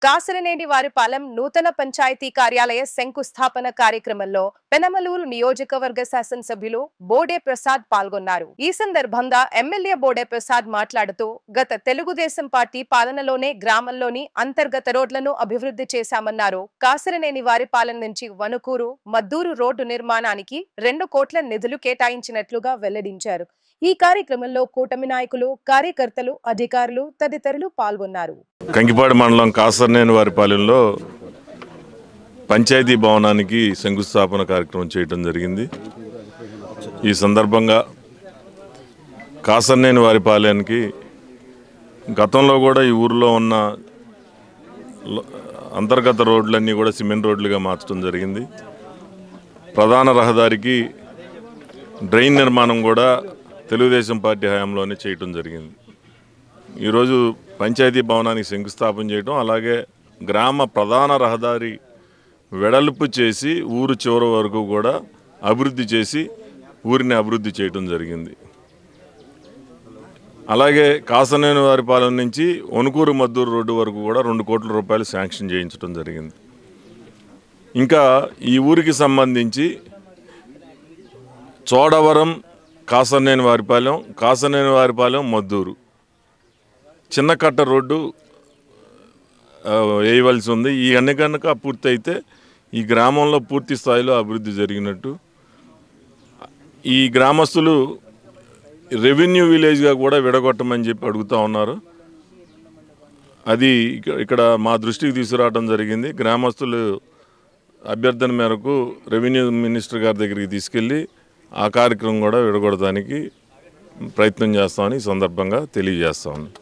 కాసరనేని వారిపాలెం నూతన పంచాయతీ కార్యాలయ శంకుస్థాపన కార్యక్రమంలో పెనమలూరు నియోజకవర్గ శాసనసభ్యులు బోడే ప్రసాద్ పాల్గొన్నారు. ఈ సందర్భంగా ఎమ్మెల్యే బోడే ప్రసాద్ మాట్లాడుతూ గత తెలుగుదేశం పార్టీ పాలనలోనే గ్రామంలోని అంతర్గత రోడ్లను అభివృద్ధి చేశామన్నారు. కాసరనేని వారిపాలెం నుంచి వనుకూరు మద్దూరు రోడ్డు నిర్మాణానికి 2 కోట్ల నిధులు కేటాయించినట్లుగా వెల్లడించారు. ఈ కార్యక్రమంలో కూటమి నాయకులు, కార్యకర్తలు, అధికారులు తదితరులు పాల్గొన్నారు. కంకిపాడు మండలం కాసరనేని వారిపాలెంలో పంచాయతీ భవనానికి శంకుస్థాపన కార్యక్రమం చేయడం జరిగింది. ఈ సందర్భంగా కాసరనేని వారిపాలెంకి గతంలో కూడా ఈ ఊరిలో ఉన్న అంతర్గత రోడ్లన్నీ కూడా సిమెంట్ రోడ్లుగా మార్చడం జరిగింది. ప్రధాన రహదారికి డ్రైన్ నిర్మాణం కూడా తెలుగుదేశం పార్టీ హయాంలోనే చేయటం జరిగింది. ఈరోజు పంచాయతీ భవనానికి శంకుస్థాపన చేయడం, అలాగే గ్రామ ప్రధాన రహదారి వెడల్పు చేసి ఊరు చివరి వరకు కూడా అభివృద్ధి చేసి ఊరిని అభివృద్ధి చేయడం జరిగింది. అలాగే కాసరనేని వారిపాలెం నుంచి వనుకూరు మద్దూరు రోడ్డు వరకు కూడా 2 కోట్ల రూపాయలు శాంక్షన్ చేయించడం జరిగింది. ఇంకా ఈ ఊరికి సంబంధించి చోడవరం కాసరనేని వారిపాలెం మద్దూరు చిన్న కట్ట రోడ్డు వేయవలసి ఉంది. ఈ కనుక పూర్తయితే ఈ గ్రామంలో పూర్తి స్థాయిలో అభివృద్ధి జరిగినట్టు. ఈ గ్రామస్తులు రెవెన్యూ విలేజ్గా కూడా విడగొట్టమని చెప్పి అడుగుతూ ఉన్నారు. అది ఇక్కడ మా దృష్టికి తీసుకురావడం జరిగింది. గ్రామస్తులు అభ్యర్థన మేరకు రెవెన్యూ మినిస్టర్ గారి దగ్గరికి తీసుకెళ్ళి ఆ కార్యక్రమం కూడా విడగొట్టడానికి ప్రయత్నం చేస్తామని ఈ సందర్భంగా తెలియజేస్తామని.